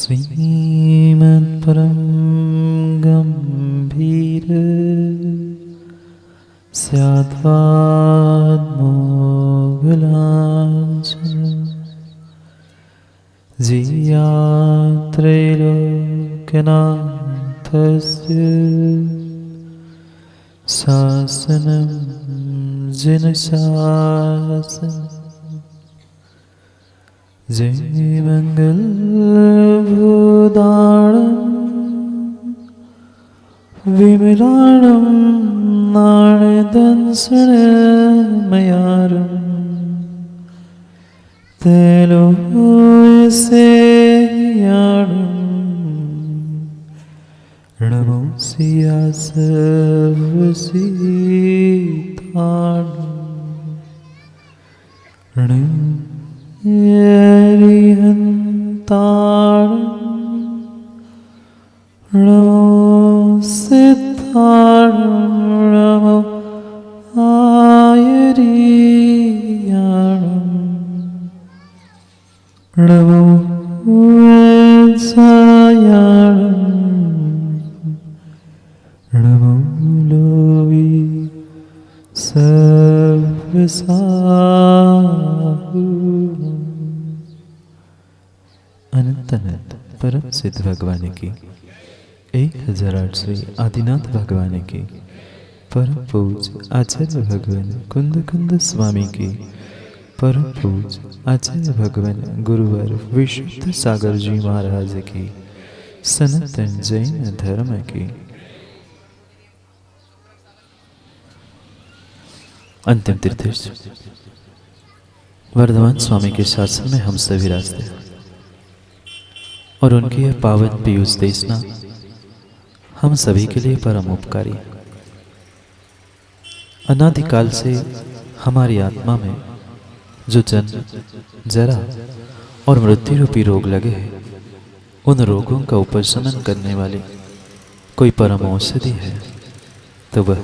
श्रीमन्परं गम्भीर स्याद्वाद्मोघलाञ्छन जियात्रैलोक्यनाथस्य शासनं जिनशासनं जय मंगल भूदाणं विमलाणं नारदंसनमयारं तैलोस्ययाणं नमोऽस्या सर्वसिद्धाणं हरिहन्ताणं नमो सिद्धाणं नमो आयर्याणं नमो वत्सायाणं नमो लोवी सर्वसाहु। अनंत अनंत परम सिद्ध भगवान की 1008वीं आदिनाथ भगवान की परम पूज आचार्य भगवान कुंद कुंद स्वामी की परम पूज आचार्य भगवान गुरुवर विशुद्ध सागर जी महाराज की सनातन जैन धर्म की अंतिम तीर्थेश वर्धमान स्वामी के शासन में हम सभी रास्ते और उनकी यह पावन पीयूष देशना हम सभी के लिए परम उपकारी। अनादिकाल से हमारी आत्मा में जो जन्म जरा और मृत्यु रूपी रोग लगे हैं, उन रोगों का उपशमन करने वाली कोई परम औषधि है तो वह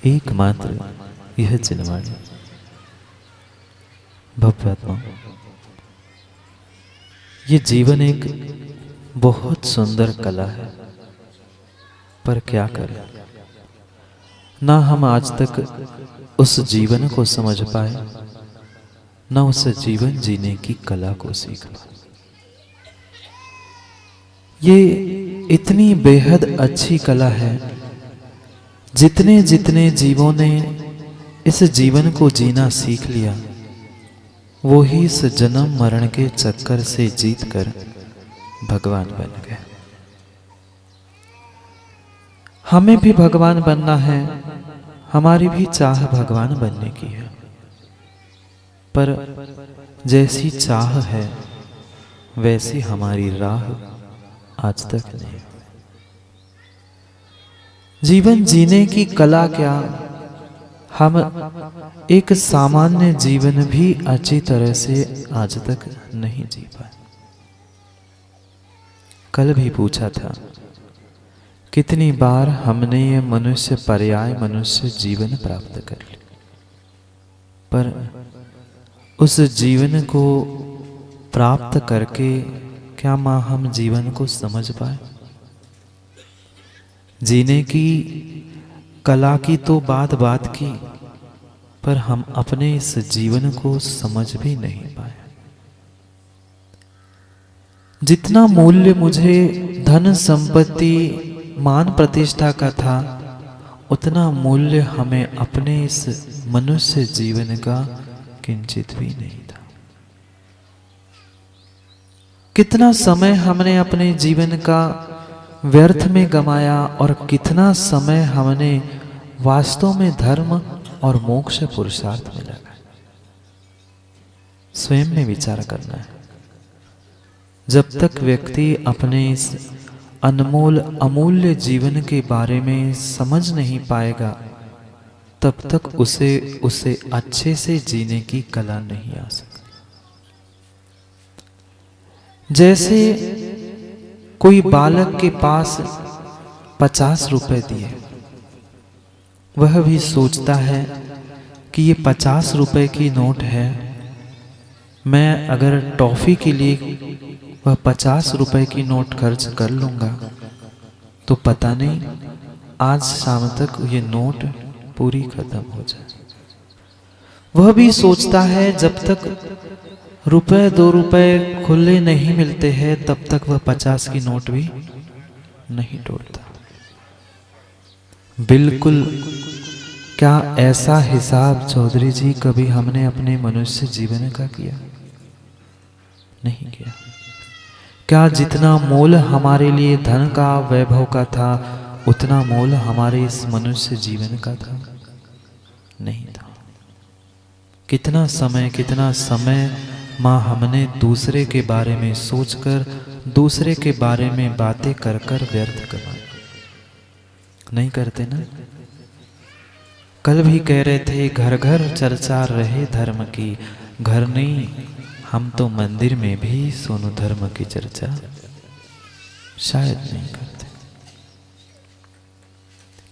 एकमात्र यह जिनवाणी भव्यात्मा। ये जीवन एक बहुत सुंदर कला है, पर क्या करें, ना हम आज तक उस जीवन को समझ पाए, ना उस जीवन जीने की कला को सीख पाए। ये इतनी बेहद अच्छी कला है, जितने जितने जीवों ने इस जीवन को जीना सीख लिया, वो ही इस जन्म मरण के चक्कर से जीतकर भगवान बन गए। हमें भी भगवान बनना है, हमारी भी चाह भगवान बनने की है, पर जैसी चाह है वैसी हमारी राह आज तक नहीं। जीवन जीने की कला क्या, हम एक सामान्य जीवन भी अच्छी तरह से आज तक नहीं जी पाए। कल भी पूछा था, कितनी बार हमने ये मनुष्य पर्याय मनुष्य जीवन प्राप्त कर लिया, पर उस जीवन को प्राप्त करके क्या मां हम जीवन को समझ पाए? जीने की कला की तो बात की, पर हम अपने इस जीवन को समझ भी नहीं पाए। जितना मूल्य मुझे धन संपत्ति मान प्रतिष्ठा का था, उतना मूल्य हमें अपने इस मनुष्य जीवन का किंचित भी नहीं था। कितना समय हमने अपने जीवन का व्यर्थ में गमाया और कितना समय हमने वास्तव में धर्म और मोक्ष पुरुषार्थ में लगा। स्वयं में विचार करना है। जब तक व्यक्ति अपने इस अनमोल अमूल्य जीवन के बारे में समझ नहीं पाएगा, तब तक उसे अच्छे से जीने की कला नहीं आ सकती। जैसे कोई बालक के पास 50 रुपए दिए, वह भी सोचता है कि ये 50 रुपए की नोट है, मैं अगर टॉफी के लिए वह 50 रुपए की नोट खर्च कर लूंगा तो पता नहीं आज शाम तक ये नोट पूरी खत्म हो जाए। वह भी सोचता है जब तक रुपए 2 रुपए खुले नहीं मिलते हैं तब तक वह 50 की नोट भी नहीं तोड़ता। बिल्कुल। क्या ऐसा हिसाब चौधरी जी कभी हमने अपने मनुष्य जीवन का किया? नहीं किया। क्या जितना मोल हमारे लिए धन का वैभव का था उतना मोल हमारे इस मनुष्य जीवन का था? नहीं था। कितना समय माँ हमने दूसरे के बारे में सोचकर दूसरे के बारे में बातें कर कर व्यर्थ करवाई। नहीं करते ना? कल भी कह रहे थे घर घर चर्चा रहे धर्म की, घर नहीं हम तो मंदिर में भी सोनू धर्म की चर्चा शायद नहीं करते।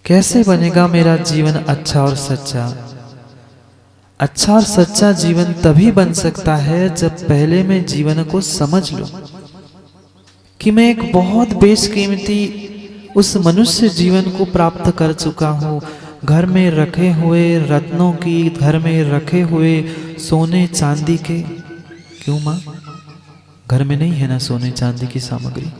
कैसे बनेगा मेरा जीवन अच्छा और सच्चा? अच्छा और सच्चा जीवन तभी बन सकता है जब पहले मैं जीवन को समझ लूं कि मैं एक बहुत बेशकीमती उस मनुष्य जीवन को प्राप्त कर चुका हूं। घर में रखे हुए रत्नों की, घर में रखे हुए सोने चांदी के, क्यों माँ घर में नहीं है ना सोने चांदी की सामग्री?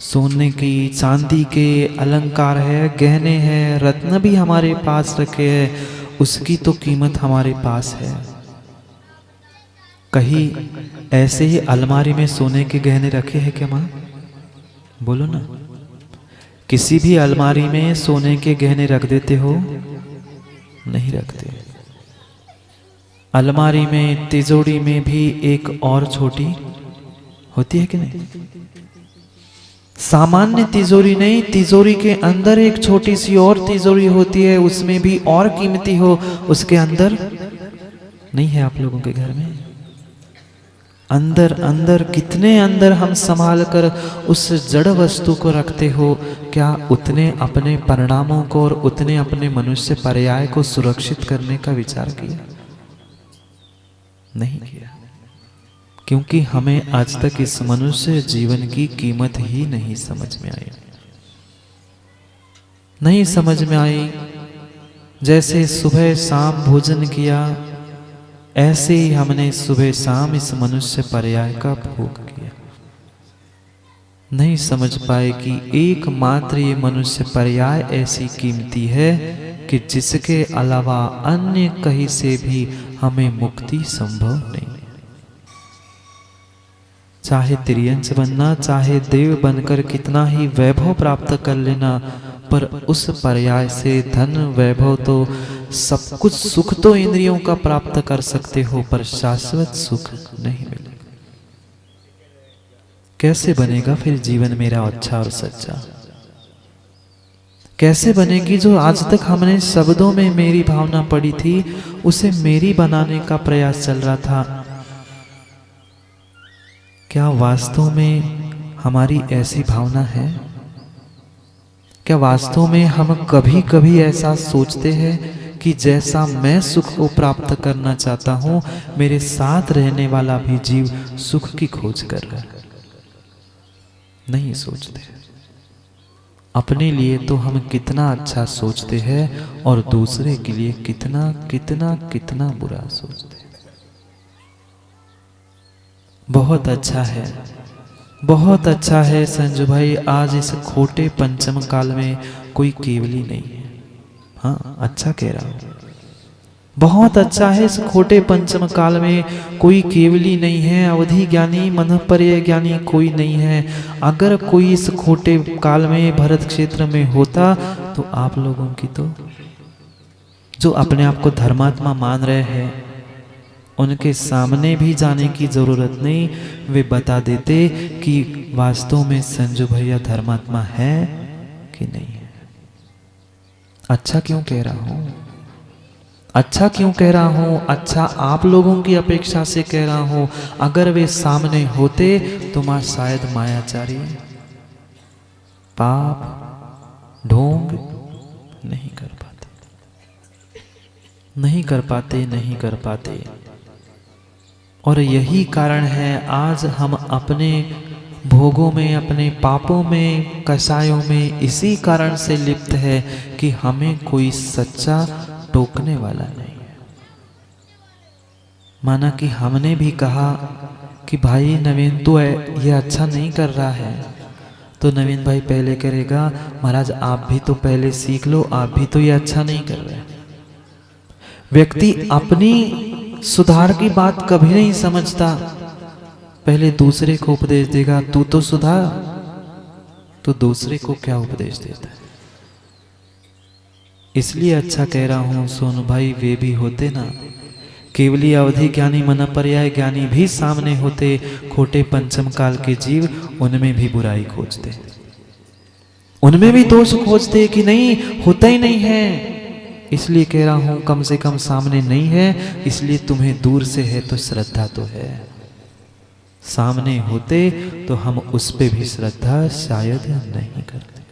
सोने की चांदी के अलंकार है, गहने हैं, रत्न भी हमारे पास रखे हैं, उसकी तो कीमत हमारे पास है। कहीं ऐसे ही अलमारी में सोने के गहने रखे हैं क्या माँ? बोलो ना। किसी भी अलमारी में सोने के गहने रख देते हो? नहीं रखते। अलमारी में तिजोरी में भी एक और छोटी होती है कि नहीं? सामान्य तिजोरी नहीं, तिजोरी के अंदर एक छोटी सी और तिजोरी होती है, उसमें भी और कीमती हो, उसके अंदर नहीं है आप लोगों के घर में? अंदर अंदर कितने अंदर हम संभाल कर उस जड़ वस्तु को रखते हो, क्या उतने अपने परिणामों को और उतने अपने मनुष्य पर्याय को सुरक्षित करने का विचार किया? नहीं किया। क्योंकि हमें आज तक इस मनुष्य जीवन की कीमत ही नहीं समझ में आई। नहीं समझ में आई। जैसे सुबह शाम भोजन किया ऐसे ही हमने सुबह शाम इस मनुष्य पर्याय का भोग किया। नहीं समझ पाए कि एकमात्र ये मनुष्य पर्याय ऐसी कीमती है कि जिसके अलावा अन्य कहीं से भी हमें मुक्ति संभव नहीं। चाहे तिर्यंच बनना, चाहे देव बनकर कितना ही वैभव प्राप्त कर लेना, पर उस पर्याय से धन वैभव तो सब कुछ सुख तो इंद्रियों का प्राप्त कर सकते हो, पर शाश्वत सुख नहीं मिलेगा। कैसे बनेगा फिर जीवन मेरा अच्छा और सच्चा? कैसे बनेगी जो आज तक हमने शब्दों में मेरी भावना पड़ी थी उसे मेरी बनाने का प्रयास चल रहा था? क्या वास्तव में हमारी ऐसी भावना है? क्या वास्तव में हम कभी कभी ऐसा सोचते हैं कि जैसा मैं सुख को प्राप्त करना चाहता हूं मेरे साथ रहने वाला भी जीव सुख की खोज कर रहा है? नहीं सोचते। अपने लिए तो हम कितना अच्छा सोचते हैं और दूसरे के लिए कितना कितना कितना बुरा सोचते हैं। बहुत अच्छा है, बहुत अच्छा है संजू भाई, आज इस खोटे पंचम काल में कोई केवली नहीं है। हाँ अच्छा कह रहा हूं, बहुत अच्छा है इस खोटे पंचम काल में कोई केवली नहीं है, अवधि ज्ञानी मनःपर्य ज्ञानी कोई नहीं है। अगर कोई इस खोटे काल में भरत क्षेत्र में होता तो आप लोगों की तो जो अपने आप को धर्मात्मा मान रहे हैं उनके सामने भी जाने की जरूरत नहीं, वे बता देते कि वास्तव में संजू भैया धर्मात्मा है कि नहीं है। अच्छा क्यों कह रहा हूं? अच्छा क्यों कह रहा हूं? अच्छा आप लोगों की अपेक्षा से कह रहा हूं। अगर वे सामने होते तो मां शायद मायाचारी पाप ढोंग नहीं कर पाते, नहीं कर पाते, नहीं कर पाते। और यही कारण है आज हम अपने भोगों में, अपने पापों में, कसायों में इसी कारण से लिप्त है कि हमें कोई सच्चा टोकने वाला नहीं है। माना कि हमने भी कहा कि भाई नवीन तो ये अच्छा नहीं कर रहा है, तो नवीन भाई पहले करेगा महाराज आप भी तो पहले सीख लो, आप भी तो ये अच्छा नहीं कर रहे। व्यक्ति अपनी सुधार की बात कभी नहीं समझता, पहले दूसरे को उपदेश देगा तू तो सुधार, तो दूसरे को क्या उपदेश देता है। इसलिए अच्छा कह रहा हूं सोनू भाई, वे भी होते ना केवली अवधि ज्ञानी मन पर्याय ज्ञानी भी सामने होते, खोटे पंचम काल के जीव उनमें भी बुराई खोजते, उनमें भी दोष खोजते कि नहीं होता ही नहीं है। इसलिए कह रहा हूं कम से कम सामने नहीं है, इसलिए तुम्हें दूर से है तो श्रद्धा तो है, सामने होते तो हम उस पे भी श्रद्धा शायद नहीं करते।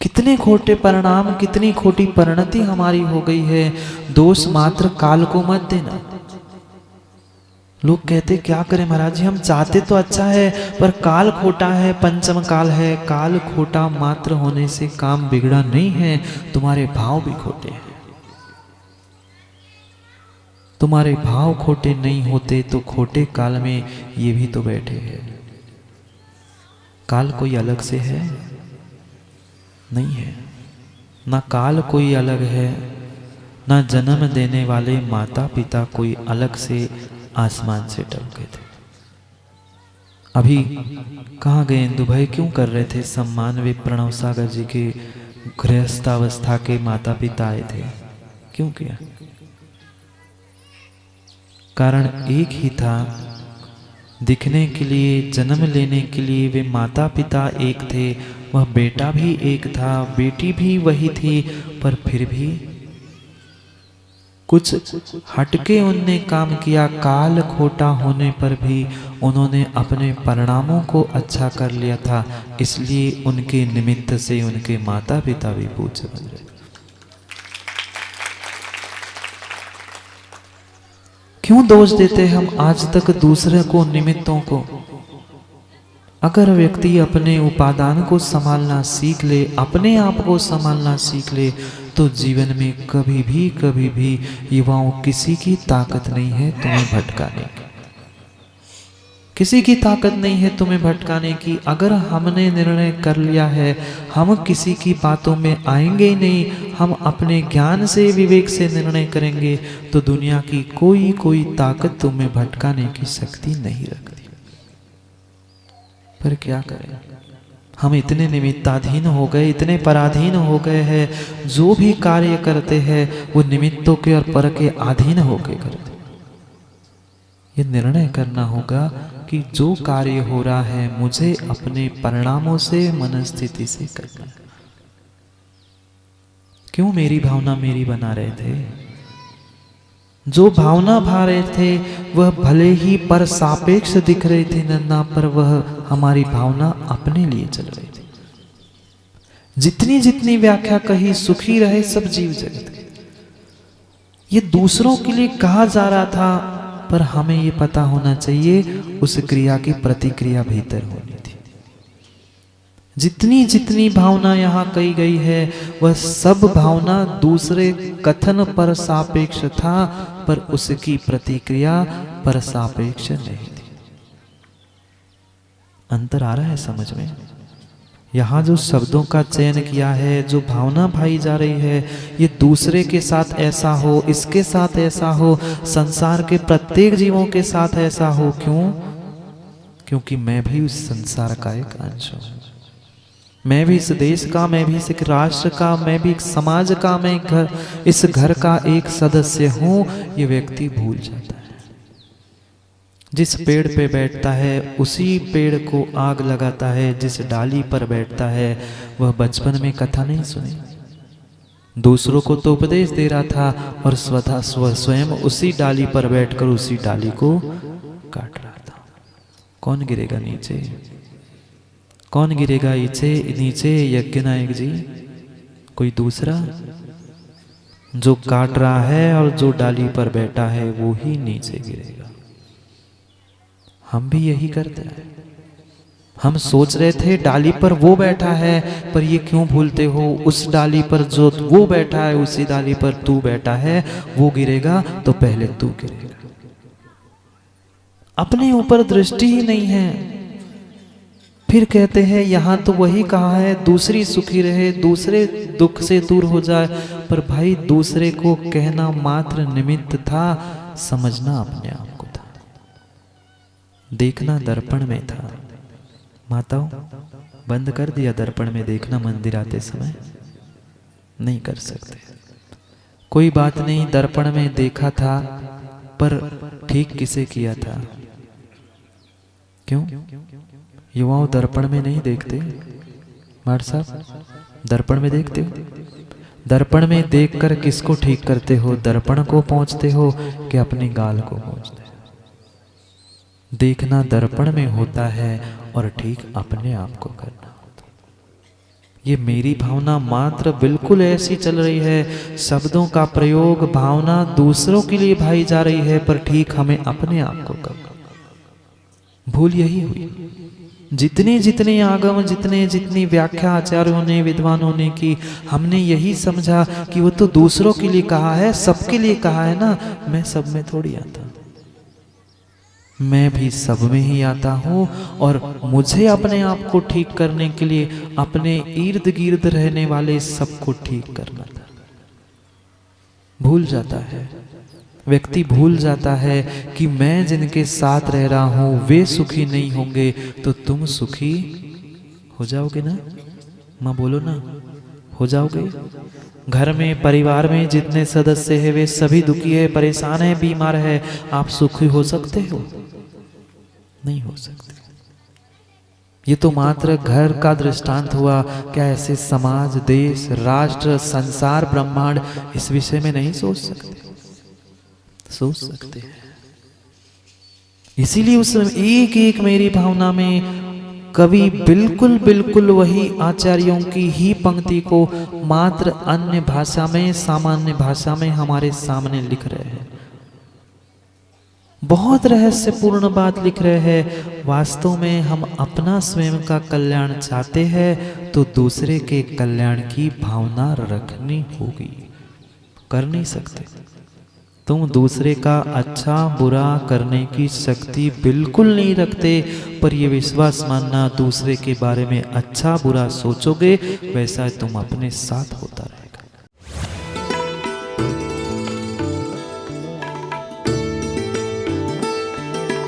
कितने खोटे परिणाम, कितनी खोटी परिणति हमारी हो गई है। दोष मात्र काल को मत देना। लोग कहते क्या करें महाराज जी, हम चाहते तो अच्छा है पर काल खोटा है, पंचम काल है। काल खोटा मात्र होने से काम बिगड़ा नहीं है, तुम्हारे भाव भी खोटे हैं। तुम्हारे भाव खोटे नहीं होते तो खोटे काल में ये भी तो बैठे हैं। काल कोई अलग से है नहीं है, ना काल कोई अलग है, ना जन्म देने वाले माता पिता कोई अलग से आसमान से टपके थे। अभी कहाँ गए इंदु भाई, क्यों कर रहे थे सम्मान? वे प्रणव सागर जी के गृहस्थावस्था के माता पिता आए थे, क्यों किया? कारण एक ही था, दिखने के लिए, जन्म लेने के लिए वे माता पिता एक थे, वह बेटा भी एक था, बेटी भी वही थी, पर फिर भी कुछ हटके उनने काम किया। काल खोटा होने पर भी उन्होंने अपने परिणामों को अच्छा कर लिया था, इसलिए उनके निमित्त से उनके माता पिता भी पूज्य बन गए। क्यों दोष देते हम आज तक दूसरे को, निमित्तों को? अगर व्यक्ति अपने उपादान को संभालना सीख ले, अपने आप को संभालना सीख ले, तो जीवन में कभी भी युवाओं किसी की ताकत नहीं है तुम्हें भटकाने की, किसी की ताकत नहीं है तुम्हें भटकाने की। अगर हमने निर्णय कर लिया है हम किसी की बातों में आएंगे ही नहीं, हम अपने ज्ञान से, विवेक से निर्णय करेंगे, तो दुनिया की कोई ताकत तुम्हें भटकाने की शक्ति नहीं रखती। पर क्या करें, हम इतने निमित्ताधीन हो गए, इतने पराधीन हो गए हैं, जो भी कार्य करते हैं वो निमित्तों के और पर के अधीन होकर करते। ये निर्णय करना होगा कि जो कार्य हो रहा है मुझे अपने परिणामों से, मनस्थिति से करना है। क्यों मेरी भावना मेरी बना रहे थे? जो भावना भा रहे थे वह भले ही पर सापेक्ष दिख रही थी नन्ना, पर वह हमारी भावना अपने लिए चल रही थी। जितनी व्याख्या कही सुखी रहे सब जीव जगत, ये दूसरों के लिए कहा जा रहा था, पर हमें ये पता होना चाहिए उस क्रिया की प्रतिक्रिया भीतर होनी थी। जितनी भावना यहाँ कही गई है वह सब भावना दूसरे कथन पर सापेक्ष था, पर उसकी प्रतिक्रिया पर सापेक्ष नहीं थी। अंतर आ रहा है समझ में? यहाँ जो शब्दों का चयन किया है, जो भावना भाई जा रही है, ये दूसरे के साथ ऐसा हो, इसके साथ ऐसा हो, संसार के प्रत्येक जीवों के साथ ऐसा हो। क्यों? क्योंकि मैं भी उस संसार का एक अंश हूं, मैं भी इस देश का, मैं भी इस राष्ट्र का, मैं भी एक समाज का, मैं इस घर का एक सदस्य हूं। ये व्यक्ति भूल जाता है। जिस पेड़ पे बैठता है उसी पेड़ को आग लगाता है, जिस डाली पर बैठता है वह बचपन में कथा नहीं सुनी, दूसरों को तो उपदेश दे रहा था और स्वयं उसी डाली पर बैठकर उसी डाली को काट रहा था। कौन गिरेगा नीचे? कौन गिरेगा नीचे? यज्ञ नायक जी? कोई दूसरा? जो काट रहा है और जो डाली पर बैठा है वो ही नीचे गिरेगा। हम भी यही करते हैं। हम सोच रहे थे डाली पर वो बैठा है, पर ये क्यों भूलते हो उस डाली पर जो वो बैठा है उसी डाली पर तू बैठा है, वो गिरेगा तो पहले तू गिरेगा। अपने ऊपर दृष्टि ही नहीं है। फिर कहते हैं यहां तो वही कहा है दूसरी सुखी रहे, दूसरे दुख से दूर हो जाए, पर भाई दूसरे को कहना मात्र निमित्त था, समझना अपने आप को था, देखना दर्पण में था। माताओं, बंद कर दिया दर्पण में देखना मंदिर आते समय? नहीं कर सकते। कोई बात नहीं, दर्पण में देखा था, पर ठीक किसे किया था? क्यों युवाओं दर्पण में नहीं देखते? मार साहब, दर्पण में देखते हो? दर्पण में देखकर किसको ठीक करते हो? दर्पण को पहुंचते हो कि अपने गाल को पहुंचते हो? देखना दर्पण में होता है और ठीक अपने आप को करना होता है। ये मेरी भावना मात्र बिल्कुल ऐसी चल रही है, शब्दों का प्रयोग भावना दूसरों के लिए भाई जा रही है, पर ठीक हमें अपने आप को करना। भूल यही हुई। जितने जितने आगम, जितनी व्याख्या आचार्यों ने, विद्वानों ने की, हमने यही समझा कि वो तो दूसरों के लिए कहा है, सबके लिए कहा है ना। मैं सब में थोड़ी आता, मैं भी सब में ही आता हूं, और मुझे अपने आप को ठीक करने के लिए अपने इर्द गिर्द रहने वाले सबको ठीक करना था। भूल जाता है व्यक्ति, भूल जाता है कि मैं जिनके साथ रह रहा हूं वे सुखी नहीं होंगे तो तुम सुखी हो जाओगे ना। मां बोलो ना, हो जाओगे। घर में, परिवार में जितने सदस्य हैं वे सभी दुखी है, परेशान है, बीमार है, आप सुखी हो सकते हो? नहीं हो सकते। ये तो मात्र घर का दृष्टांत हुआ। क्या ऐसे समाज, देश, राष्ट्र, संसार, ब्रह्मांड इस विषय में नहीं सोच सकते? सोच सकते हैं। इसीलिए उस एक एक मेरी भावना में कवि बिल्कुल बिल्कुल वही आचार्यों की ही पंक्ति को मात्र अन्य भाषा में, सामान्य भाषा में हमारे सामने लिख रहे हैं। बहुत रहस्यपूर्ण बात लिख रहे हैं। वास्तव में हम अपना स्वयं का कल्याण चाहते हैं तो दूसरे के कल्याण की भावना रखनी होगी। कर नहीं सकते। तुम दूसरे का अच्छा बुरा करने की शक्ति बिल्कुल नहीं रखते, पर यह विश्वास मानना दूसरे के बारे में अच्छा बुरा सोचोगे वैसा तुम अपने साथ होता रहे।